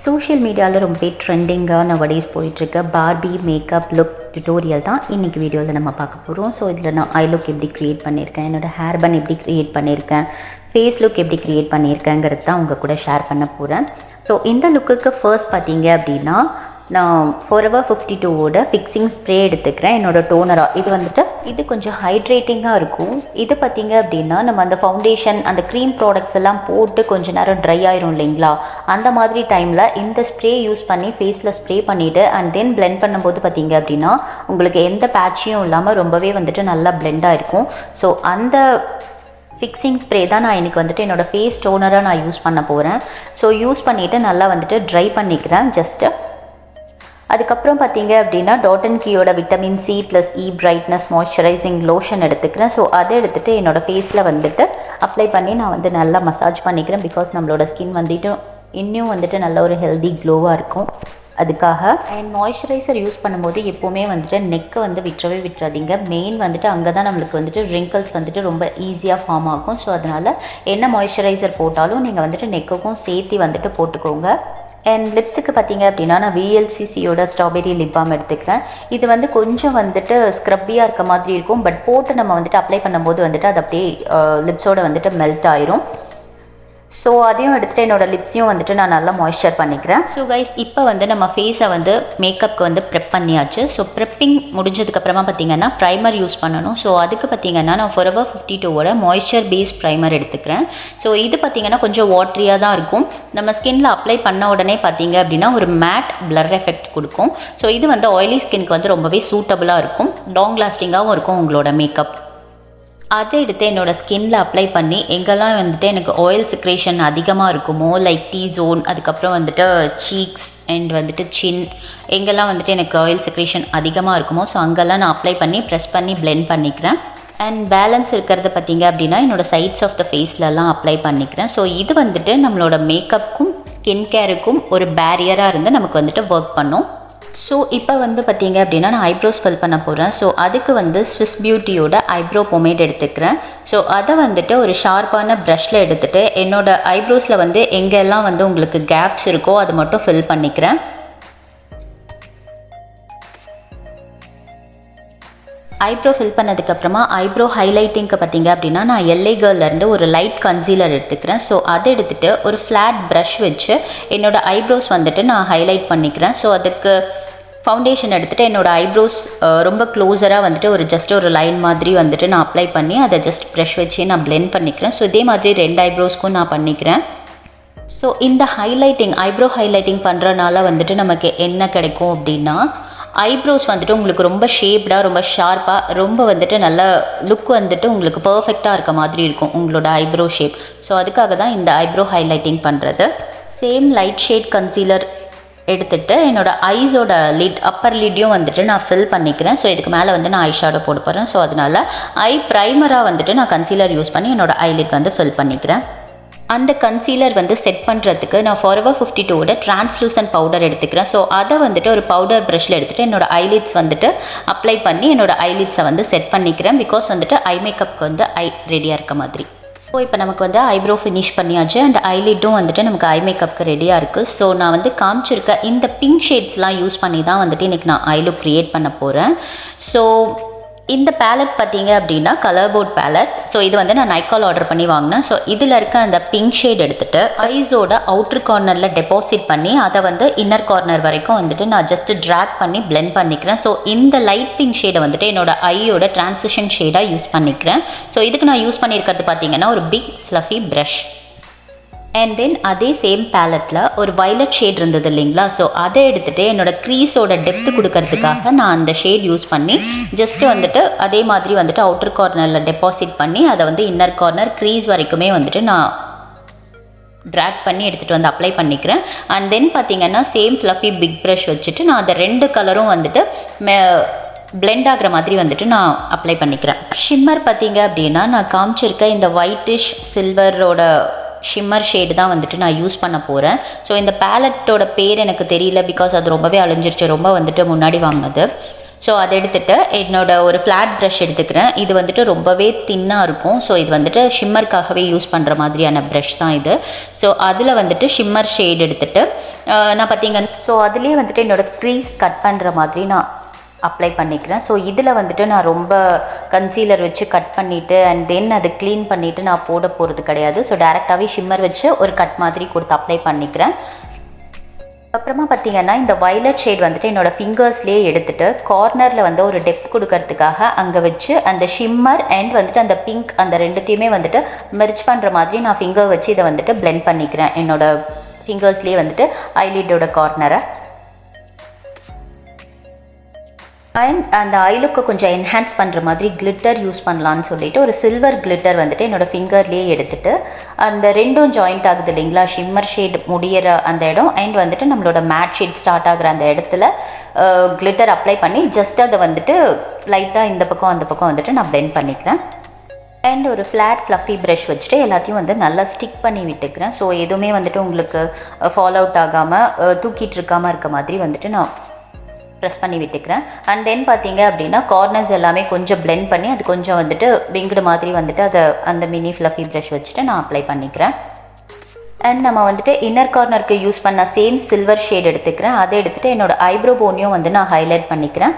Social மீடியாவில் ரொம்ப ட்ரெண்டிங்காக நவடேஸ் போயிட்டுருக்க பார்பி மேக்கப் லுக் டியூட்டோரியல் தான் இன்றைக்கி வீடியோவில் நம்ம பார்க்க போகிறோம். ஸோ இதில் நான் ஐ லுக் எப்படி க்ரியேட் பண்ணியிருக்கேன், என்னோடய ஹேர் பன் எப்படி க்ரியேட் பண்ணியிருக்கேன், ஃபேஸ் லுக் எப்படி க்ரியேட் பண்ணியிருக்கேங்கிறது தான் உங்கள் கூட ஷேர் பண்ண போகிறேன். ஸோ இந்த லுக்குக்கு ஃபர்ஸ்ட் பார்த்தீங்க அப்படின்னா நான் Forever 52ஓட ஃபிக்ஸிங் ஸ்ப்ரே எடுத்துக்கிறேன். என்னோடய டோனராக இது கொஞ்சம் ஹைட்ரேட்டிங்காக இருக்கும். இது பார்த்திங்க அப்படின்னா நம்ம அந்த ஃபவுண்டேஷன் அந்த க்ரீம் ப்ராடக்ட்ஸ் எல்லாம் போட்டு கொஞ்சம் நேரம் ட்ரை ஆயிரும் இல்லைங்களா, அந்த மாதிரி டைமில் இந்த ஸ்ப்ரே யூஸ் பண்ணி ஃபேஸில் ஸ்ப்ரே பண்ணிவிட்டு அண்ட் தென் பிளெண்ட் பண்ணும்போது பார்த்திங்க அப்படின்னா உங்களுக்கு எந்த பேட்சியும் இல்லாமல் ரொம்பவே நல்லா பிளெண்டாக இருக்கும். ஸோ அந்த ஃபிக்ஸிங் ஸ்ப்ரே தான் நான் இன்றைக்கி என்னோடய ஃபேஸ் டோனராக நான் யூஸ் பண்ண போகிறேன். ஸோ யூஸ் பண்ணிவிட்டு நல்லா ட்ரை பண்ணிக்கிறேன் ஜஸ்ட்டு. அதுக்கப்புறம் பார்த்தீங்க அப்படின்னா டாட் கீயோட விட்டமின் சி ப்ளஸ் இ பிரைட்னஸ் மாய்ஸ்சரைசிங் லோஷன் எடுத்துக்கிறேன். ஸோ அதை எடுத்துகிட்டு என்னோடய ஃபேஸில் அப்ளை பண்ணி நான் நல்லா மசாஜ் பண்ணிக்கிறேன். பிகாஸ் நம்மளோட ஸ்கின் இன்னும் நல்ல ஒரு ஹெல்தி க்ளோவாக இருக்கும். அதுக்காக அண்ட் மாய்ஸ்சரைசர் யூஸ் பண்ணும்போது எப்போவுமே நெக்கை விட்டுறவே விட்டுறாதீங்க. மெயின் அங்கே தான் நம்மளுக்கு ரிங்கிள்ஸ் ரொம்ப ஈஸியாக ஃபார்ம் ஆகும். ஸோ அதனால் என்ன மாய்ஸ்சரைசர் போட்டாலும் நீங்கள் நெக்குக்கும் சேர்த்து போட்டுக்கோங்க. அண்ட் லிப்ஸுக்கு பார்த்தீங்க அப்படின்னா நான் VLCCயோட ஸ்ட்ராபெரி லிப் பாம் எடுத்துக்கிறேன். இது கொஞ்சம் ஸ்க்ரப்பியாக இருக்க மாதிரி இருக்கும். பட் போட்டு நம்ம அப்ளை பண்ணும்போது அது அப்படியே லிப்ஸோட மெல்ட் ஆயிரும். ஸோ அதையும் எடுத்துகிட்டு என்னோடய லிப்ஸையும் நான் நல்லா மாய்ஸ்சர் பண்ணிக்கிறேன். ஸோ கைஸ் இப்போ நம்ம ஃபேஸை மேக்கப்புக்கு ப்ரெப் பண்ணியாச்சு. ஸோ ப்ரெப்பிங் முடிஞ்சதுக்கப்புறமா பார்த்திங்கன்னா ப்ரைமர் யூஸ் பண்ணணும். ஸோ அதுக்கு பார்த்திங்கன்னா நான் Forever 52ஓட மாய்ஸ்சர் பேஸ் ப்ரைமர் எடுத்துக்கிறேன். ஸோ இது பார்த்திங்கன்னா கொஞ்சம் வாட்ரியாக தான் இருக்கும். நம்ம ஸ்கின்னில் அப்ளை பண்ண உடனே பார்த்திங்க அப்படின்னா ஒரு மேட் பிளர் எஃபெக்ட் கொடுக்கும். ஸோ இது ஆயிலி ஸ்கின்க்கு ரொம்பவே சூட்டபுளாக இருக்கும், லாங் லாஸ்டிங்காகவும் இருக்கும் உங்களோட மேக்கப். அதை எடுத்து என்னோடய ஸ்கின்னில் அப்ளை பண்ணி எங்கெல்லாம் எனக்கு ஆயில் செக்ரேஷன் அதிகமாக இருக்குமோ லைக் டீ ஜோன், அதுக்கப்புறம் சீக்ஸ் அண்ட் சின் எங்கெல்லாம் எனக்கு ஆயில் செக்ரேஷன் அதிகமாக இருக்குமோ ஸோ அங்கெல்லாம் நான் அப்ளை பண்ணி ப்ரெஸ் பண்ணி பிளெண்ட் பண்ணிக்கிறேன். அண்ட் பேலன்ஸ் இருக்கிறத பார்த்திங்க அப்படின்னா என்னோடய சைட்ஸ் ஆஃப் த ஃபேஸ்லலாம் அப்ளை பண்ணிக்கிறேன். ஸோ இது நம்மளோட மேக்கப்புக்கும் ஸ்கின் கேருக்கும் ஒரு பேரியராக இருந்து நமக்கு ஒர்க் பண்ணும். ஸோ இப்போ பார்த்திங்க அப்படின்னா நான் ஐப்ரோஸ் ஃபில் பண்ண போகிறேன். ஸோ அதுக்கு ஸ்விஸ் பியூட்டியோட ஐப்ரோ பொமேட் எடுத்துக்கிறேன். ஸோ அதை ஒரு ஷார்ப்பான ப்ரஷில் எடுத்துகிட்டு என்னோடய ஐப்ரோஸில் எங்கெல்லாம் உங்களுக்கு கேப்ஸ் இருக்கோ அது மட்டும் ஃபில் பண்ணிக்கிறேன். ஐப்ரோ ஃபில் பண்ணதுக்கப்புறமா ஐப்ரோ ஹைலைட்டிங்க்கு பார்த்திங்க அப்படின்னா நான் LA கேர்லேருந்து ஒரு லைட் கன்சீலர் எடுத்துக்கிறேன். ஸோ அதை எடுத்துகிட்டு ஒரு ஃப்ளாட் ப்ரஷ் வச்சு என்னோடய ஐப்ரோஸ் நான் ஹைலைட் பண்ணிக்கிறேன். ஸோ அதுக்கு ஃபவுண்டேஷன் எடுத்துகிட்டு என்னோடய ஐப்ரோஸ் ரொம்ப க்ளோஸராக ஒரு ஜஸ்ட் ஒரு லைன் மாதிரி நான் அப்ளை பண்ணி அதை ஜஸ்ட் ப்ரஷ் வச்சு நான் பிளெண்ட் பண்ணிக்கிறேன். ஸோ இதே மாதிரி 2 ஐப்ரோஸ்க்கும் நான் பண்ணிக்கிறேன். ஸோ இந்த ஹைலைட்டிங் ஐப்ரோ ஹைலைட்டிங் பண்ணுறனால நமக்கு என்ன கிடைக்கும் அப்படின்னா ஐப்ரோஸ் உங்களுக்கு ரொம்ப ஷேப்டாக ரொம்ப ஷார்ப்பாக ரொம்ப நல்ல லுக் உங்களுக்கு பர்ஃபெக்டாக இருக்க மாதிரி இருக்கும் உங்களோட ஐப்ரோ ஷேப். ஸோ அதுக்காக தான் இந்த ஐப்ரோ ஹைலைட்டிங் பண்ணுறது. சேம் லைட் ஷேட் கன்சீலர் எடுத்துகிட்டு என்னோடய ஐஸோட லிட் அப்பர் லிட்டையும் நான் ஃபில் பண்ணிக்கிறேன். ஸோ இதுக்கு மேலே நான் ஐ ஷேடோ போட போகிறேன். ஸோ அதனால் ஐ ப்ரைமராக நான் கன்சீலர் யூஸ் பண்ணி என்னோடய ஐலிட் ஃபில் பண்ணிக்கிறேன். அந்த கன்சீலர் செட் பண்ணுறதுக்கு நான் Forever 52ஓட டிரான்ஸ்லூசன்ட் பவுடர் எடுத்துக்கிறேன். ஸோ அதை ஒரு பவுடர் ப்ரஷில் எடுத்துகிட்டு என்னோடய ஐலிட்ஸ் அப்ளை பண்ணி என்னோடய ஐலிட்ஸை செட் பண்ணிக்கிறேன். பிகாஸ் ஐ மேக்கப்புக்கு ஐ ரெடியாக இருக்க மாதிரி. ஸோ இப்போ நமக்கு ஐப்ரோ ஃபினிஷ் பண்ணியாச்சு அண்ட் ஐலிட்டும் நமக்கு ஐ மேக்கப்புக்கு ரெடியாக இருக்குது. ஸோ நான் காமிச்சிருக்க இந்த பிங்க் ஷேட்ஸ்லாம் யூஸ் பண்ணி தான் இன்றைக்கி நான் ஐ லுக் க்ரியேட் பண்ண போகிறேன். ஸோ இந்த பேலட் பார்த்தீங்க அப்படின்னா கலர் போர்ட் பேலட். ஸோ இது நான் நைக்கால் ஆர்டர் பண்ணி வாங்கினேன். ஸோ இதில் இருக்க அந்த பிங்க் ஷேட் எடுத்துகிட்டு ஐஸோட அவுட்ரு கார்னரில் டெபாசிட் பண்ணி அதை இன்னர் கார்னர் வரைக்கும் நான் ஜஸ்ட் ட்ராக் பண்ணி பிளெண்ட் பண்ணிக்கிறேன். ஸோ இந்த லைட் பிங்க் ஷேடை என்னோடய ஐயோட டிரான்சிஷன் ஷேடாக யூஸ் பண்ணிக்கிறேன். ஸோ இதுக்கு நான் யூஸ் பண்ணியிருக்கிறது பார்த்தீங்கன்னா ஒரு big fluffy brush. And then அதே சேம் பேலட்டில் ஒரு வயலட் ஷேட் இருந்தது இல்லைங்களா, ஸோ அதை எடுத்துகிட்டு என்னோடய க்ரீஸோட டெப்த்து கொடுக்கறதுக்காக நான் அந்த ஷேட் யூஸ் பண்ணி ஜஸ்ட்டு அதே மாதிரி அவுட்டர் கார்னரில் டெபாசிட் பண்ணி அதை இன்னர் கார்னர் க்ரீஸ் வரைக்குமே நான் ட்ராக் பண்ணி எடுத்துகிட்டு அப்ளை பண்ணிக்கிறேன். அண்ட் தென் பார்த்திங்கன்னா சேம் ஃப்ளஃபி பிக் ப்ரஷ் வச்சுட்டு நான் அதை 2 கலரும் பிளெண்ட் ஆகிற மாதிரி நான் அப்ளை பண்ணிக்கிறேன். ஷிம்மர் பார்த்திங்க அப்படின்னா நான் காமிச்சிருக்க இந்த ஒயிட்டிஷ் சில்வரோட ஷிம்மர் ஷேடு தான் நான் யூஸ் பண்ண போகிறேன். ஸோ இந்த பேலட்டோட பேர் எனக்கு தெரியல, பிகாஸ் அது ரொம்பவே அழிஞ்சிருச்சு, ரொம்ப முன்னாடி வாங்கினது. ஸோ அதை எடுத்துகிட்டு என்னோட ஒரு ஃப்ளாட் ப்ரஷ் எடுத்துக்கிறேன். இது வந்துட்டு ரொம்பவே தின்னாக இருக்கும். ஸோ இது வந்துட்டு ஷிம்மருக்காகவே யூஸ் பண்ணுற மாதிரியான ப்ரஷ் தான் இது. ஸோ அதில் வந்துட்டு ஷிம்மர் ஷேட் எடுத்துகிட்டு நான் பார்த்தீங்கன்னா ஸோ அதுலேயே வந்துட்டு என்னோடய க்ரீஸ் கட் பண்ணுற மாதிரி நான் அப்ளை பண்ணிக்கிறேன். ஸோ இதில் வந்துட்டு நான் ரொம்ப கன்சீலர் வச்சு கட் பண்ணிவிட்டு அண்ட் தென் அதை க்ளீன் பண்ணிவிட்டு நான் போட போகிறது கிடையாது. ஸோ டேரெக்டாகவே ஷிம்மர் வச்சு ஒரு கட் மாதிரி கொடுத்து அப்ளை பண்ணிக்கிறேன். அப்புறமா பார்த்திங்கன்னா இந்த வயலட் ஷேட் வந்துட்டு என்னோடய ஃபிங்கர்ஸ்லேயே எடுத்துகிட்டு கார்னரில் வந்து ஒரு டெப்த் கொடுக்கறதுக்காக அங்கே வச்சு அந்த ஷிம்மர் அண்ட் வந்துட்டு அந்த பிங்க் அந்த ரெண்டுத்தையுமே வந்துட்டு மெர்ஜ் பண்ணுற மாதிரி நான் ஃபிங்கர் வச்சு இதை வந்துட்டு பிளெண்ட் பண்ணிக்கிறேன். என்னோடய ஃபிங்கர்ஸ்லேயே வந்துட்டு ஐலிட்டோட கார்னரை அண்ட் அந்த ஐலுக்கு கொஞ்சம் என்ஹான்ஸ் பண்ணுற மாதிரி கிளிட்டர் யூஸ் பண்ணலான்னு சொல்லிட்டு ஒரு சில்வர் கிளிட்டர் வந்துட்டு என்னோடய ஃபிங்கர்லேயே எடுத்துகிட்டு அந்த ரெண்டும் ஜாயிண்ட் ஆகுது இல்லைங்களா, ஷிம்மர் ஷேட் முடிகிற அந்த இடம் அண்ட் வந்துட்டு நம்மளோட மேட் ஷேட் ஸ்டார்ட் ஆகிற அந்த இடத்துல கிளிட்டர் அப்ளை பண்ணி ஜஸ்ட் அதை வந்துட்டு லைட்டாக இந்த பக்கம் அந்த பக்கம் வந்துட்டு நான் பிளெண்ட் பண்ணிக்கிறேன். அண்ட் ஒரு ஃப்ளாட் ஃப்ளஃபி ப்ரஷ் வச்சுட்டு எல்லாத்தையும் வந்து நல்லா ஸ்டிக் பண்ணி விட்டுக்கிறேன். ஸோ எதுவுமே வந்துட்டு உங்களுக்கு ஃபால் அவுட் ஆகாமல் தூக்கிட்டு இருக்காமல் இருக்க மாதிரி வந்துட்டு நான் ப்ரெஸ் பண்ணி விட்டுக்கிறேன். அண்ட் தென் பார்த்தீங்க அப்படின்னா கார்னர்ஸ் எல்லாமே கொஞ்சம் பிளெண்ட் பண்ணி அது கொஞ்சம் வந்துட்டு விங்குடு மாதிரி வந்துட்டு அதை அந்த மினி ஃப்ளஃபி ப்ரஷ் வச்சுட்டு நான் அப்ளை பண்ணிக்கிறேன். அண்ட் நம்ம வந்துட்டு இன்னர் கார்னருக்கு யூஸ் பண்ண சேம் சில்வர் ஷேட் எடுத்துக்கிறேன். அதை எடுத்துகிட்டு என்னோடய ஐப்ரோ போனையும் வந்து நான் ஹைலைட் பண்ணிக்கிறேன்.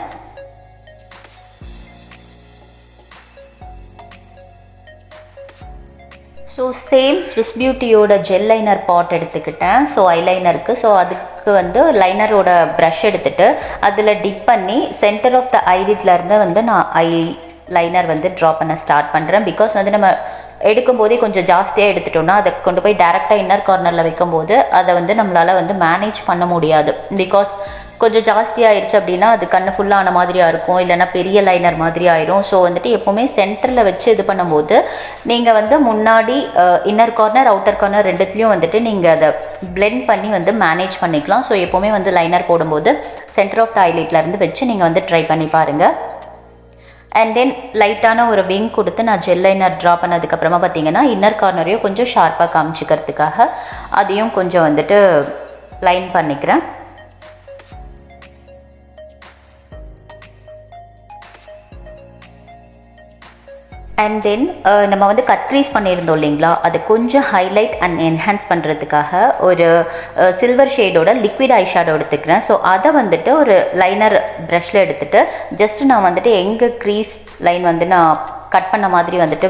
ஸோ சேம் ஸ்விஸ் பியூட்டியோட ஜெல் லைனர் பாட் எடுத்துக்கிட்டேன். ஸோ ஐலைனருக்கு ஸோ அதுக்கு வந்து லைனரோட ப்ரஷ் எடுத்துகிட்டு அதில் டிப் பண்ணி சென்டர் ஆஃப் த ஐலிட்லேருந்து வந்து நான் ஐ லைனர் வந்து ட்ரா பண்ண ஸ்டார்ட் பண்ணுறேன். பிகாஸ் வந்து நம்ம எடுக்கும்போதே கொஞ்சம் ஜாஸ்தியாக எடுத்துட்டோம்னா அதை கொண்டு போய் டேரெக்டாக இன்னர் கார்னரில் வைக்கும்போது அதை வந்து நம்மளால் வந்து மேனேஜ் பண்ண முடியாது. பிகாஸ் கொஞ்சம் ஜாஸ்தியாகிடுச்சு அப்படின்னா அது கண்ணு ஃபுல்லான மாதிரியாக இருக்கும், இல்லைனா பெரிய லைனர் மாதிரி ஆயிரும். ஸோ வந்துட்டு எப்போவுமே சென்டரில் வச்சு இது பண்ணும்போது நீங்கள் வந்து முன்னாடி இன்னர் கார்னர் அவுட்டர் கார்னர் ரெண்டுத்துலேயும் வந்துட்டு நீங்கள் அதை பிளெண்ட் பண்ணி வந்து மேனேஜ் பண்ணிக்கலாம். ஸோ எப்போவுமே வந்து லைனர் போடும்போது சென்டர் ஆஃப் த ஐலைட்லேருந்து வச்சு நீங்கள் வந்து ட்ரை பண்ணி பாருங்கள். அண்ட் தென் லைட்டான ஒரு விங் கொடுத்து நான் ஜெல் லைனர் ட்ரா பண்ணதுக்கப்புறமா பார்த்தீங்கன்னா இன்னர் கார்னரையும் கொஞ்சம் ஷார்ப்பாக காமிச்சிக்கிறதுக்காக அதையும் கொஞ்சம் வந்துட்டு லைன் பண்ணிக்கிறேன். அண்ட் தென் நம்ம வந்து கட் க்ரீஸ் பண்ணியிருந்தோம் இல்லைங்களா, அது கொஞ்சம் ஹைலைட் அண்ட் என்ஹான்ஸ் பண்ணுறதுக்காக ஒரு சில்வர் ஷேடோட லிக்விட் ஐ ஷேடோ எடுத்துக்கிறேன். ஸோ அதை வந்துட்டு ஒரு லைனர் ப்ரஷில் எடுத்துகிட்டு ஜஸ்ட் நான் வந்துட்டு எங்கே க்ரீஸ் லைன் வந்து நான் கட் பண்ண மாதிரி வந்துட்டு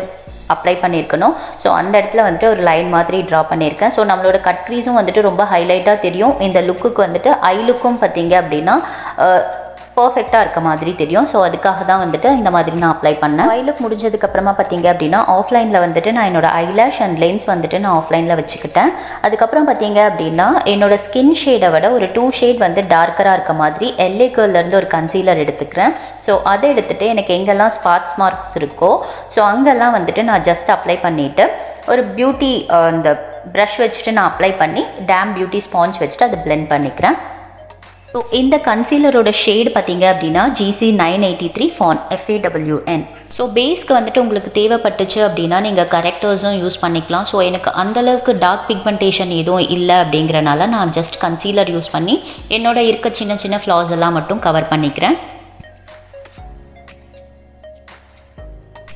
அப்ளை பண்ணியிருக்கணும். ஸோ அந்த இடத்துல வந்துட்டு ஒரு லைன் மாதிரி ட்ரா பண்ணியிருக்கேன். ஸோ நம்மளோட கட் க்ரீஸும் வந்துட்டு ரொம்ப ஹைலைட்டாக தெரியும். இந்த லுக்குக்கு வந்துட்டு ஐ லுக்கும் பார்த்தீங்க அப்படின்னா பர்ஃபெக்டாக இருக்க மாதிரி தெரியும். ஸோ அதுக்காக தான் வந்துட்டு இந்த மாதிரி நான் அப்ளை பண்ணேன். ஐ லுக் முடிஞ்சதுக்கப்புறமா பார்த்தீங்க அப்படின்னா ஆஃப்லைனில் வந்துட்டு நான் என்னோடய ஐலேஷ் அண்ட் லென்ஸ் வந்துட்டு நான் ஆஃப்லைனில் வச்சுக்கிட்டேன். அதுக்கப்புறம் பார்த்தீங்க அப்படின்னா என்னோடய ஸ்கின் ஷேடை விட ஒரு 2 ஷேட் வந்து டார்க்கராக இருக்க மாதிரி LA Girlலேருந்து ஒரு கன்சீலர் எடுத்துக்கிறேன். ஸோ அதை எடுத்துகிட்டு எனக்கு எங்கெல்லாம் ஸ்பாட்ஸ் மார்க்ஸ் இருக்கோ ஸோ அங்கெல்லாம் வந்துட்டு நான் ஜஸ்ட் அப்ளை பண்ணிவிட்டு ஒரு பியூட்டி இந்த ப்ரஷ் வச்சுட்டு நான் அப்ளை பண்ணி டேம் பியூட்டி ஸ்பாஞ்ச் வச்சுட்டு அதை பிளெண்ட் பண்ணிக்கிறேன். ஸோ இந்த கன்சீலரோட ஷேடு பார்த்தீங்க அப்படின்னா GC 983 ஃபான் FAWN. ஸோ பேஸ்க்கு வந்துட்டு உங்களுக்கு தேவைப்பட்டுச்சு அப்படின்னா நீங்கள் கரெக்டர்ஸும் யூஸ் பண்ணிக்கலாம். ஸோ எனக்கு அந்தளவுக்கு டார்க் பிக்மெண்டேஷன் எதுவும் இல்லை அப்படிங்கிறனால நான் ஜஸ்ட் கன்சீலர் யூஸ் பண்ணி என்னோட இருக்க சின்ன சின்ன ஃப்ளாஸ் எல்லாம் மட்டும் கவர் பண்ணிக்கிறேன்.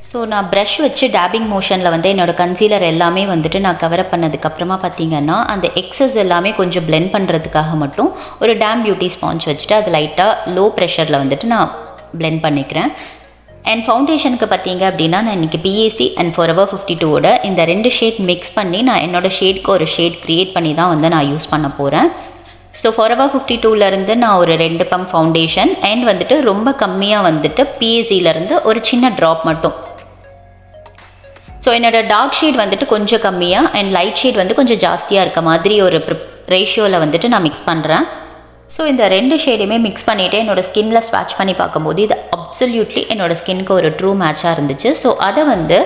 ஸோ நான் ப்ரஷ் வச்சு டேபிங் மோஷனில் வந்து என்னோடய கன்சீலர் எல்லாமே வந்துட்டு நான் கவரப் பண்ணதுக்கப்புறமா பார்த்திங்கன்னா அந்த எக்ஸஸ் எல்லாமே கொஞ்சம் பிளெண்ட் பண்ணுறதுக்காக மட்டும் ஒரு டேம் பியூட்டி ஸ்பாஞ்ச் வச்சுட்டு அது லைட்டாக லோ ப்ரெஷரில் வந்துட்டு நான் பிளெண்ட் பண்ணிக்கிறேன். அண்ட் ஃபவுண்டேஷனுக்கு பார்த்தீங்க அப்படின்னா நான் இன்றைக்கி PAC அண்ட் Forever 52ஓட இந்த 2 ஷேட் மிக்ஸ் பண்ணி நான் என்னோடய ஷேட்க்கு ஒரு ஷேட் க்ரியேட் பண்ணி தான் வந்து நான் யூஸ் பண்ண போகிறேன். ஸோ Forever 52லேருந்து நான் ஒரு 2 பம்ப் ஃபவுண்டேஷன் அண்ட் வந்துட்டு ரொம்ப கம்மியாக வந்துட்டு PACலேருந்து ஒரு சின்ன ட்ராப் மட்டும். ஸோ என்னோடய டார்க் ஷேட் வந்துட்டு கொஞ்சம் கம்மியாக அண்ட் லைட் ஷேட் வந்து கொஞ்சம் ஜாஸ்தியாக இருக்க மாதிரி ஒரு ரேஷியோவில் வந்துட்டு நான் மிக்ஸ் பண்ணுறேன். ஸோ இந்த 2 ஷேடையுமே மிக்ஸ் பண்ணிவிட்டு என்னோடய ஸ்கின்னில் ஸ்வாட்ச் பண்ணி பார்க்கும்போது இது அப்சல்யூட்லி என்னோடய ஸ்கின்க்கு ஒரு ட்ரூ மேட்சாக இருந்துச்சு. ஸோ அதை வந்து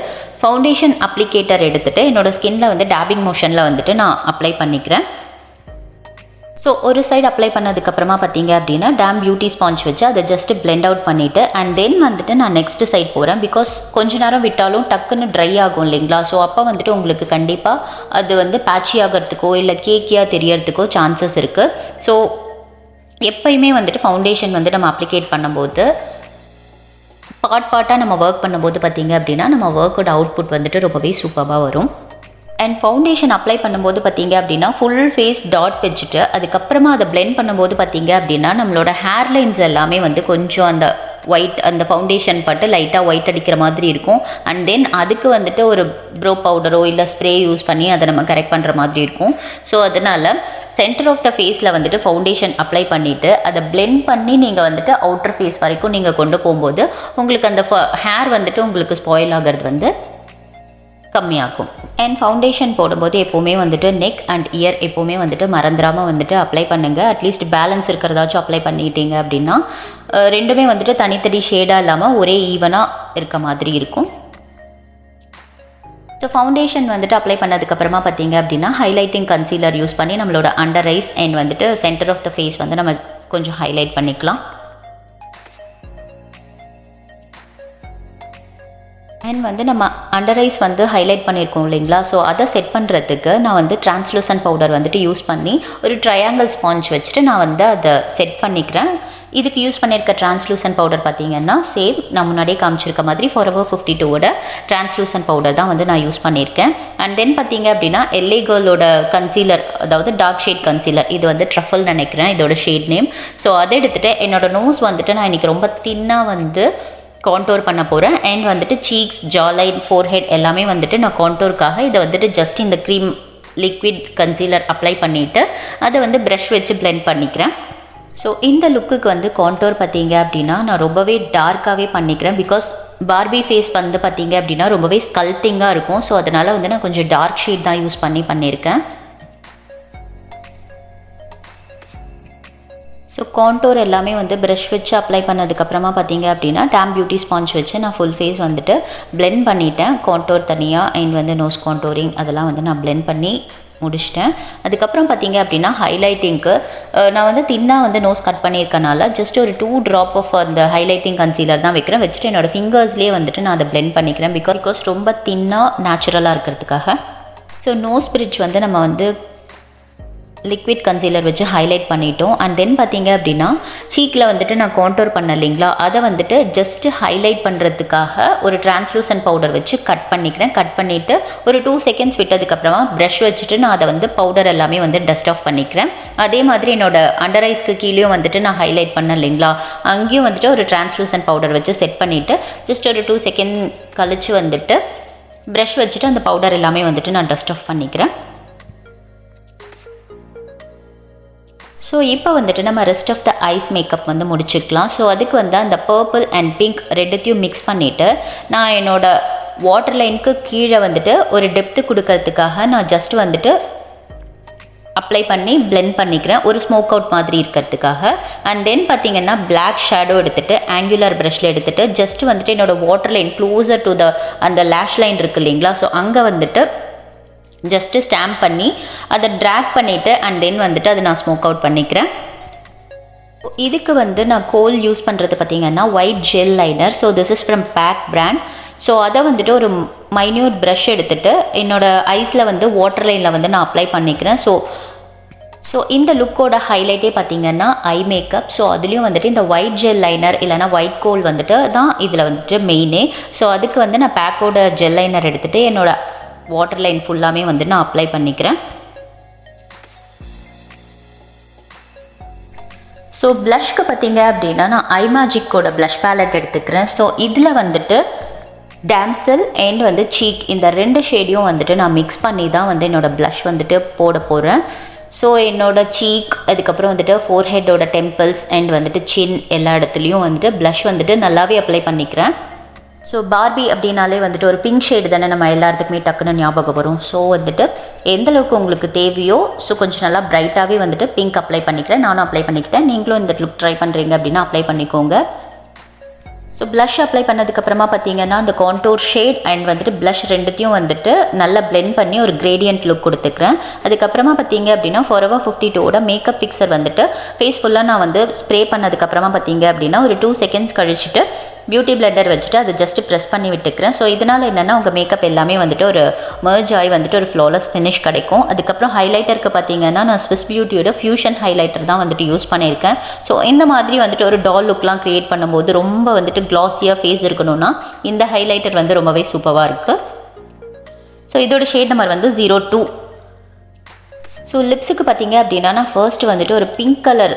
ஃபவுண்டேஷன் அப்ளிகேட்டர் எடுத்துகிட்டு என்னோடய ஸ்கின்னில் வந்து டேபிங் மோஷனில் வந்துட்டு நான் அப்ளை பண்ணிக்கிறேன். ஸோ ஒரு சைடு அப்ளை பண்ணதுக்கப்புறமா பார்த்தீங்க அப்படின்னா டேம் பியூட்டி ஸ்பாஞ்ச் வச்சு அதை ஜஸ்ட்டு பிளெண்ட் அவுட் பண்ணிவிட்டு அண்ட் தென் வந்துட்டு நான் நெக்ஸ்ட்டு சைட் போகிறேன். பிகாஸ் கொஞ்ச நேரம் விட்டாலும் டக்குன்னு ட்ரை ஆகும் இல்லைங்களா. ஸோ அப்போ வந்துட்டு உங்களுக்கு கண்டிப்பாக அது வந்து பேட்சி ஆகிறதுக்கோ இல்லை கேக்கியாக தெரியறதுக்கோ சான்சஸ் இருக்குது. ஸோ எப்பயுமே வந்துட்டு ஃபவுண்டேஷன் வந்து நம்ம அப்ளிகேட் பண்ணும்போது பார்ட்டாக நம்ம ஒர்க் பண்ணும்போது பார்த்திங்க அப்படின்னா நம்ம ஒர்க்கோட அவுட்புட் வந்துட்டு ரொம்பவே சூப்பராக வரும். அண்ட் ஃபவுண்டேஷன் அப்ளை பண்ணும்போது பார்த்திங்க அப்படின்னா ஃபுல் ஃபேஸ் டாட் வச்சுட்டு அதுக்கப்புறமா அதை பிளெண்ட் பண்ணும்போது பார்த்திங்க அப்படின்னா நம்மளோட ஹேர் லைன்ஸ் எல்லாமே வந்து கொஞ்சம் அந்த ஒயிட் அந்த ஃபவுண்டேஷன் பட்டு லைட்டாக ஒயிட் அடிக்கிற மாதிரி இருக்கும். அண்ட் தென் அதுக்கு வந்துட்டு ஒரு ப்ரோ பவுடரோ இல்லை ஸ்ப்ரே யூஸ் பண்ணி அதை நம்ம கரெக்ட் பண்ணுற மாதிரி இருக்கும். ஸோ அதனால் சென்டர் ஆஃப் த ஃபேஸில் வந்துட்டு ஃபவுண்டேஷன் அப்ளை பண்ணிவிட்டு அதை பிளெண்ட் பண்ணி நீங்கள் வந்துட்டு அவுட்டர் ஃபேஸ் வரைக்கும் நீங்கள் கொண்டு போகும்போது உங்களுக்கு அந்த ஹேர் வந்துட்டு உங்களுக்கு ஸ்பாயில் ஆகிறது வந்து கம்மியாகும். அண்ட் ஃபவுண்டேஷன் போடும்போது எப்போவுமே வந்துட்டு நெக் அண்ட் இயர் எப்போவுமே வந்துட்டு மறந்துடாமல் வந்துட்டு அப்ளை பண்ணுங்கள். அட்லீஸ்ட் பேலன்ஸ் இருக்கிறதாச்சும் அப்ளை பண்ணிட்டீங்க அப்படின்னா ரெண்டுமே வந்துட்டு தனித்தனி ஷேடாக இல்லாமல் ஒரே ஈவனாக இருக்க மாதிரி இருக்கும். ஸோ ஃபவுண்டேஷன் வந்துட்டு அப்ளை பண்ணதுக்கப்புறமா பார்த்தீங்க அப்படின்னா ஹைலைட்டிங் கன்சீலர் யூஸ் பண்ணி நம்மளோட அண்டர் ஐஸ் அண்ட் வந்துட்டு சென்டர் ஆஃப் த ஃபேஸ் வந்து நம்ம கொஞ்சம் ஹைலைட் பண்ணிக்கலாம். அண்ட் வந்து நம்ம அண்டர் ஐஸ் வந்து ஹைலைட் பண்ணியிருக்கோம் இல்லைங்களா, ஸோ அதை செட் பண்ணுறதுக்கு நான் வந்து டிரான்ஸ்லூசன்ட் பவுடர் வந்துட்டு யூஸ் பண்ணி ஒரு ட்ரையாங்கிள் ஸ்பாஞ்ச் வச்சுட்டு நான் வந்து அதை செட் பண்ணிக்கிறேன். இதுக்கு யூஸ் பண்ணியிருக்க டிரான்ஸ்லூசன்ட் பவுடர் பார்த்திங்கன்னா சேம் நான் முன்னாடியே காமிச்சிருக்க மாதிரி ஃபார்எவர் 52 டிரான்ஸ்லூசன்ட் பவுடர் தான் வந்து நான் யூஸ் பண்ணியிருக்கேன். அண்ட் தென் பார்த்திங்க அப்படின்னா எல்ஏ கேர்ளோட கன்சீலர், அதாவது டார்க் ஷேட் கன்சீலர், இது வந்து ட்ரஃபல் நினைக்கிறேன் இதோட ஷேட் நேம். ஸோ அதை எடுத்துகிட்டு என்னோடய நோஸ் வந்துட்டு நான் இன்றைக்கி ரொம்ப தின்னாக வந்து கான்டோர் பண்ண போகிறேன். அண்ட் வந்துட்டு சீக்ஸ், ஜாலைன், ஃபோர்ஹெட் எல்லாமே வந்துட்டு நான் கான்டோருக்காக இதை வந்துட்டு ஜஸ்ட் இந்த க்ரீம் லிக்விட் கன்சீலர் அப்ளை பண்ணிவிட்டு அதை வந்து ப்ரஷ் வச்சு பிளெண்ட் பண்ணிக்கிறேன். ஸோ இந்த லுக்குக்கு வந்து கான்டோர் பார்த்தீங்க அப்படின்னா நான் ரொம்பவே டார்க்காகவே பண்ணிக்கிறேன். பிகாஸ் பார்பி ஃபேஸ் வந்து பார்த்தீங்க அப்படின்னா ரொம்பவே ஸ்கல்ப்டிங்காக இருக்கும். ஸோ அதனால் வந்து நான் கொஞ்சம் டார்க் ஷேட் தான் யூஸ் பண்ணியிருக்கேன். ஸோ கான்டோர் எல்லாமே வந்து ப்ரஷ் வச்சு அப்ளை பண்ணதுக்கப்புறமா பார்த்தீங்க அப்படின்னா டேம் பியூட்டி ஸ்பாஞ்ச் வச்சு நான் ஃபுல் ஃபேஸ் வந்துட்டு பிளெண்ட் பண்ணிட்டேன். கான்டோர் தனியாக அண்ட் வந்து நோஸ் கான்டோரிங் அதெல்லாம் வந்து நான் பிளெண்ட் பண்ணி முடிச்சிட்டேன். அதுக்கப்புறம் பார்த்தீங்க அப்படின்னா ஹைலைட்டிங்க்கு நான் வந்து தின்னாக வந்து நோஸ் கட் பண்ணியிருக்கனால ஜஸ்ட் ஒரு 2 ட்ராப் ஆஃப் அந்த ஹைலைட்டிங் கன்சீலர் தான் வைக்கிறேன். வச்சுட்டு என்னோடய ஃபிங்கர்ஸ்லேயே வந்துட்டு நான் அதை பிளெண்ட் பண்ணிக்கிறேன். பிகாஸ் ரொம்ப தின்னாக நேச்சுரலாக இருக்கிறதுக்காக. ஸோ நோஸ் பிரிட்ஜ் வந்து நம்ம வந்து லிக்விட் கன்சீலர் வச்சு ஹைலைட் பண்ணிட்டோம். அண்ட் தென் பார்த்தீங்க அப்படின்னா சீக்கில் வந்துட்டு நான் கான்டோர் பண்ண இல்லைங்களா, அதை வந்துட்டு ஜஸ்ட்டு ஹைலைட் பண்ணுறதுக்காக ஒரு டிரான்ஸ்லூசன்ட் பவுடர் வச்சு கட் பண்ணிக்கிறேன். கட் பண்ணிவிட்டு ஒரு 2 செகண்ட்ஸ் விட்டதுக்கப்புறமா ப்ரஷ் வச்சுட்டு நான் அதை வந்து பவுடர் எல்லாமே வந்து டஸ்ட் ஆஃப் பண்ணிக்கிறேன். அதே மாதிரி என்னோடய அண்டர் ஐஸ்க்கு கீழேயும் வந்துட்டு நான் ஹைலைட் பண்ண இல்லைங்களா, அங்கேயும் வந்துட்டு ஒரு டிரான்ஸ்லூசன்ட் பவுடர் வச்சு செட் பண்ணிவிட்டு ஜஸ்ட் ஒரு 2 செகண்ட் கழித்து வந்துட்டு ப்ரஷ் வச்சுட்டு அந்த பவுடர் எல்லாமே வந்துட்டு நான் டஸ்ட் ஆஃப் பண்ணிக்கிறேன். ஸோ இப்போ வந்துட்டு நம்ம rest of the eyes makeup வந்து முடிச்சுக்கலாம். ஸோ அதுக்கு வந்து அந்த பர்பிள் அண்ட் பிங்க் ரெண்டுத்தையும் மிக்ஸ் பண்ணிவிட்டு நான் என்னோடய வாட்டர் லைனுக்கு கீழே வந்துட்டு ஒரு டெப்த்து கொடுக்கறதுக்காக நான் ஜஸ்ட் வந்துட்டு அப்ளை பண்ணி பிளெண்ட் பண்ணிக்கிறேன் ஒரு ஸ்மோக் அவுட் மாதிரி இருக்கிறதுக்காக. அண்ட் தென் பார்த்திங்கன்னா பிளாக் ஷேடோ எடுத்துகிட்டு ஆங்குலர் ப்ரஷில் எடுத்துகிட்டு ஜஸ்ட் வந்துட்டு என்னோடய வாட்டர் லைன் க்ளோசர் டு அந்த லேஷ் லைன் இருக்குது இல்லைங்களா, ஸோ அங்கே வந்துட்டு ஜஸ்ட்டு ஸ்டாம்ப் பண்ணி அதை ட்ராக் பண்ணிவிட்டு அண்ட் தென் வந்துட்டு அதை நான் ஸ்மோக் அவுட் பண்ணிக்கிறேன். இதுக்கு வந்து நான் கோல் யூஸ் பண்ணுறது பார்த்திங்கன்னா white gel liner. So this is from PAC brand. So அதை வந்துட்டு ஒரு மைன்யூட் ப்ரஷ் எடுத்துகிட்டு என்னோடய ஐஸில் வந்து வாட்டர் லைனில் வந்து நான் அப்ளை பண்ணிக்கிறேன். ஸோ இந்த லுக்கோட ஹைலைட்டே பார்த்திங்கன்னா ஐ மேக்கப். ஸோ அதுலேயும் வந்துட்டு இந்த ஒயிட் ஜெல் லைனர் இல்லைனா ஒயிட் கோல் வந்துட்டு தான் இதில் வந்துட்டு மெயினே. ஸோ அதுக்கு வந்து நான் பேக்கோட ஜெல் லைனர் எடுத்துகிட்டு என்னோடய வாட்டர் லைன் ஃபுல்லாமே வந்து நான் அப்ளை பண்ணிக்கிறேன். ஸோ ப்ளஷ்க்கு பார்த்தீங்க அப்படின்னா நான் ஐ மேஜிக்கோட ப்ளஷ் பேலட் எடுத்துக்கிறேன். ஸோ இதில் வந்துட்டு டேம்சல் அண்ட் வந்து சீக் இந்த 2 ஷேடையும் வந்துட்டு நான் மிக்ஸ் பண்ணி தான் வந்து என்னோடய ப்ளஷ் வந்துட்டு போட போகிறேன். ஸோ என்னோடய சீக் அதுக்கப்புறம் வந்துட்டு ஃபோர்ஹெட்டோட டெம்பிள்ஸ் அண்ட் வந்துட்டு சின் எல்லா இடத்துலையும் வந்துட்டு ப்ளஷ் வந்துட்டு நல்லாவே அப்ளை பண்ணிக்கிறேன். ஸோ பார்பி அப்படின்னாலே வந்துட்டு ஒரு பிங்க் ஷேடு தானே நம்ம எல்லாத்துக்குமே டக்குன்னு ஞாபகம் வரும். ஸோ வந்துட்டு எந்தளவுக்கு உங்களுக்கு தேவையோ ஸோ கொஞ்சம் நல்லா ப்ரைட்டாகவே வந்துட்டு பிங்க் அப்ளை பண்ணிக்கிறேன். நானும் அப்ளை பண்ணிக்கிட்டேன். நீங்களும் இந்த லுக் ட்ரை பண்ணுறீங்க அப்படின்னா அப்ளை பண்ணிக்கோங்க. ஸோ ப்ளஷ் அப்ளை பண்ணதுக்கப்புறமா பார்த்தீங்கன்னா அந்த கான்டோர் ஷேட் அண்ட் வந்துட்டு ப்ளஷ் ரெண்டுத்தையும் வந்துட்டு நல்லா பிளெண்ட் பண்ணி ஒரு கிரேடியன்ட் லுக் கொடுத்துக்கிறேன். அதுக்கப்புறமா பார்த்தீங்க அப்படின்னா ஃபார்எவர் 52 மேக்கப் ஃபிக்சர் வந்துட்டு ஃபேஸ் ஃபுல்லாக நான் வந்து ஸ்ப்ரே பண்ணதுக்கப்புறமா பார்த்தீங்க அப்படின்னா ஒரு 2 செகண்ட்ஸ் கழிச்சுட்டு பியூட்டி பிளெண்டர் வச்சுட்டு அதை ஜஸ்ட் ப்ரெஸ் பண்ணி விட்டுக்கிறேன். ஸோ இதனால் என்னென்னா உங்கள் மேக்கப் எல்லாமே வந்துட்டு ஒரு மர்ஜ் ஆகி வந்துட்டு ஒரு ஃப்ளாலஸ் ஃபினிஷ் கிடைக்கும். அதுக்கப்புறம் ஹைலைட்டருக்கு பார்த்தீங்கன்னா நான் ஸ்விஸ் பியூட்டியோட ஃபியூஷன் ஹைலைட்டர் தான் வந்துட்டு யூஸ் பண்ணியிருக்கேன். ஸோ இந்த மாதிரி வந்துட்டு ஒரு டால் லுக்லாம் க்ரியேட் பண்ணும்போது ரொம்ப வந்துட்டு க்ளாஸியாக ஃபேஸ் இருக்கணும்னா இந்த ஹைலைட்டர் வந்து ரொம்பவே சூப்பராக இருக்குது. ஸோ இதோட ஷேட் நம்பர் வந்து 02. ஸோ லிப்ஸுக்கு பார்த்தீங்க அப்படின்னா நான் ஃபர்ஸ்ட் வந்துட்டு ஒரு பிங்க் கலர்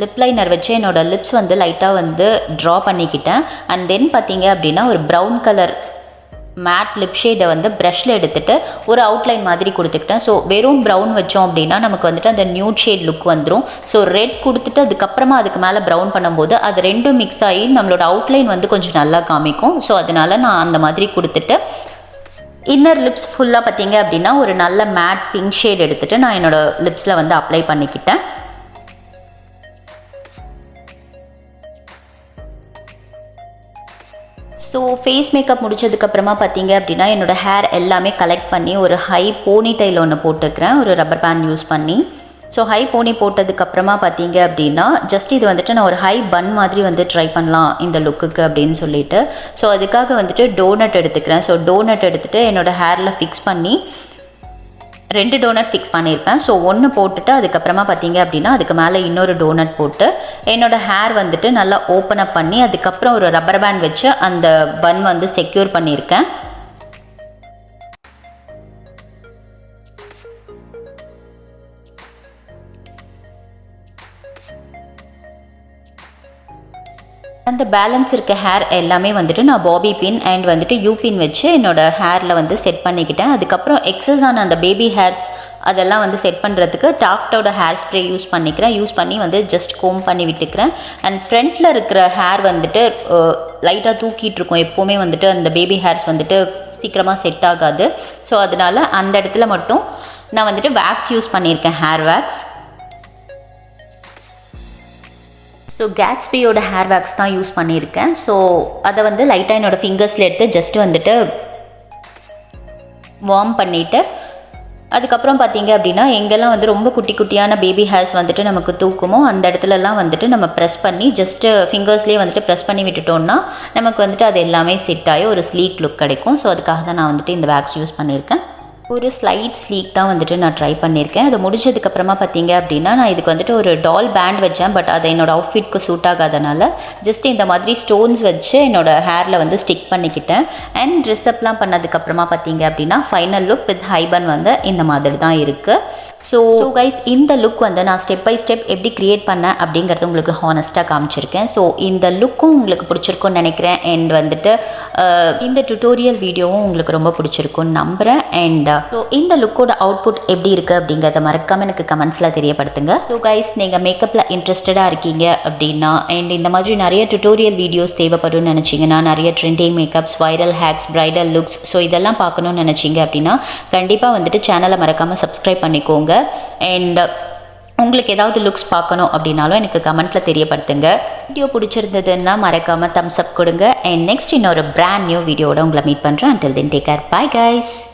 லிப் லைனர் வச்சு என்னோடய லிப்ஸ் வந்து லைட்டாக வந்து ட்ரா பண்ணிக்கிட்டேன். அண்ட் தென் பார்த்தீங்க அப்படின்னா ஒரு ப்ரௌன் கலர் மேட் லிப் ஷேடை வந்து ப்ரஷில் எடுத்துகிட்டு ஒரு அவுட்லைன் மாதிரி கொடுத்துக்கிட்டேன். ஸோ வெறும் ப்ரௌன் வச்சோம் அப்படின்னா நமக்கு வந்துட்டு அந்த நியூட் ஷேட் லுக் வந்துடும். ஸோ ரெட் கொடுத்துட்டு அதுக்கப்புறமா அதுக்கு மேலே ப்ரௌன் பண்ணும்போது அது ரெண்டும் மிக்ஸ் ஆகி நம்மளோட அவுட்லைன் வந்து கொஞ்சம் நல்லா காமிக்கும். ஸோ அதனால் நான் அந்த மாதிரி கொடுத்துட்டு இன்னர் லிப்ஸ் ஃபுல்லாக பார்த்தீங்க அப்படின்னா ஒரு நல்ல மேட் பிங்க் ஷேட் எடுத்துகிட்டு நான் என்னோடய லிப்ஸில் வந்து அப்ளை பண்ணிக்கிட்டேன். ஸோ ஃபேஸ் மேக்கப் முடிச்சதுக்கப்புறமா பார்த்தீங்க அப்படின்னா என்னோடய ஹேர் எல்லாமே கலெக்ட் பண்ணி ஒரு ஹை போனி டைல் ஒன்று போட்டுக்கிறேன், ஒரு ரப்பர் பேண்ட் யூஸ் பண்ணி. ஸோ ஹை போனி போட்டதுக்கப்புறமா பார்த்தீங்க அப்படின்னா ஜஸ்ட் இது வந்துட்டு நான் ஒரு ஹை பன் மாதிரி வந்து ட்ரை பண்ணலாம் இந்த லுக்குக்கு அப்படின்னு சொல்லிட்டு. ஸோ அதுக்காக வந்துட்டு டோனட் எடுத்துக்கிறேன். ஸோ டோனட் எடுத்துகிட்டு என்னோடய ஹேரில் ஃபிக்ஸ் பண்ணி 2 டோனட் ஃபிக்ஸ் பண்ணியிருப்பேன். ஸோ 1 போட்டுட்டு அதுக்கப்புறமா பார்த்தீங்க அப்படின்னா அதுக்கு மேலே இன்னொரு டோனட் போட்டு என்னோடய ஹேர் வந்துட்டு நல்லா ஓப்பன் அப் பண்ணி அதுக்கப்புறம் ஒரு ரப்பர் பேண்ட் வச்சு அந்த பன் வந்து செக்யூர் பண்ணியிருக்கேன். அந்த பேலன்ஸ் இருக்க ஹேர் எல்லாமே வந்துட்டு நான் பாபி பின் அண்ட் வந்துட்டு யூ பின் வச்சு என்னோடய ஹேரில் வந்து செட் பண்ணிக்கிட்டேன். அதுக்கப்புறம் எக்ஸஸ் ஆன அந்த பேபி ஹேர்ஸ் அதெல்லாம் வந்து செட் பண்ணுறதுக்கு டாஃப்டோட ஹேர் ஸ்ப்ரே யூஸ் பண்ணிக்கிறேன். யூஸ் பண்ணி வந்து ஜஸ்ட் கோம் பண்ணி விட்டுக்கிறேன். அண்ட் ஃப்ரண்ட்டில் இருக்கிற ஹேர் வந்துட்டு லைட்டாக தூக்கிட்டு இருக்கும் எப்போவுமே வந்துட்டு அந்த பேபி ஹேர்ஸ் வந்துட்டு சீக்கிரமாக செட் ஆகாது. ஸோ அதனால் அந்த இடத்துல மட்டும் நான் வந்துட்டு வேக்ஸ் யூஸ் பண்ணியிருக்கேன், ஹேர் வேக்ஸ். ஸோ கேட்ஸ்பியோட ஹேர் வேக்ஸ் தான் யூஸ் பண்ணியிருக்கேன். ஸோ அதை வந்து லைட்டாக என்னோடய ஃபிங்கர்ஸில் எடுத்து ஜஸ்ட் வந்துட்டு வார்ம் பண்ணிவிட்டு அதுக்கப்புறம் பார்த்தீங்க அப்படின்னா எங்கெல்லாம் வந்து ரொம்ப குட்டி குட்டியான பேபி ஹேர்ஸ் வந்துட்டு நமக்கு தூக்குமோ அந்த இடத்துலலாம் வந்துட்டு நம்ம ப்ரெஸ் பண்ணி ஜஸ்ட்டு ஃபிங்கர்ஸ்லேயே வந்துட்டு ப்ரெஸ் பண்ணி விட்டுட்டோம்னா நமக்கு வந்துட்டு அது எல்லாமே செட் ஆகி ஒரு ஸ்லீக் லுக் கிடைக்கும். ஸோ அதுக்காக தான் நான் வந்துட்டு இந்த வேக்ஸ் யூஸ் பண்ணியிருக்கேன். ஒரு ஸ்லைட் ஸ்லீக் தான் வந்துட்டு நான் ட்ரை பண்ணியிருக்கேன். அது முடிச்சதுக்கப்புறமா பார்த்தீங்க அப்படின்னா நான் இதுக்கு வந்துட்டு ஒரு டால் பேண்ட் வச்சேன். பட் அதை என்னோடய அவுட்ஃபிட்க்கு சூட் ஆகாதனால ஜஸ்ட் இந்த மாதிரி ஸ்டோன்ஸ் வச்சு என்னோடய ஹேரில் வந்து ஸ்டிக் பண்ணிக்கிட்டேன். அண்ட் ட்ரெஸ்அப்லாம் பண்ணதுக்கப்புறமா பார்த்தீங்க அப்படின்னா ஃபைனல் லுக் வித் ஹைபன் வந்து இந்த மாதிரி தான் இருக்குது. ஸோ கைஸ் இந்த லுக் வந்து நான் ஸ்டெப் பை ஸ்டெப் எப்படி க்ரியேட் பண்ணேன் அப்படிங்கிறது உங்களுக்கு ஹானஸ்ட்டாக காமிச்சிருக்கேன். ஸோ இந்த லுக்கும் உங்களுக்கு பிடிச்சிருக்குன்னு நினைக்கிறேன். அண்ட் வந்துட்டு இந்த டுட்டோரியல் வீடியோவும் உங்களுக்கு ரொம்ப பிடிச்சிருக்குன்னு நம்புகிறேன். அண்ட் ஸோ இந்த லுக்கோட அவுட்புட் எப்படி இருக்குது அப்படிங்கிறத மறக்காமல் எனக்கு கமெண்ட்ஸில் தெரியப்படுத்துங்க. ஸோ கைஸ் நீங்கள் மேக்கப்பில் இன்ட்ரெஸ்டடாக இருக்கீங்க அப்படின்னா அண்ட் இந்த மாதிரி நிறைய டுட்டோரியல் வீடியோஸ் தேவைப்படும்னு நினச்சிங்கன்னா நிறைய trending makeups, viral hacks, bridal looks so இதெல்லாம் பார்க்கணுன்னு நினச்சிங்க அப்படின்னா கண்டிப்பாக வந்துட்டு சேனலை மறக்காமல் சப்ஸ்கிரைப் பண்ணிக்கோங்க. அண்ட் உங்களுக்கு ஏதாவது லுக்ஸ் பார்க்கணும் அப்படின்னாலும் எனக்கு கமெண்ட்டில் தெரியப்படுத்துங்க. வீடியோ பிடிச்சிருந்ததுன்னா மறக்காமல் தம்ஸ் அப் கொடுங்க. அண்ட் நெக்ஸ்ட் இன்னொரு பிராண்ட் நியூ வீடியோட உங்களை மீட் பண்ணுறேன். until then take care, bye guys.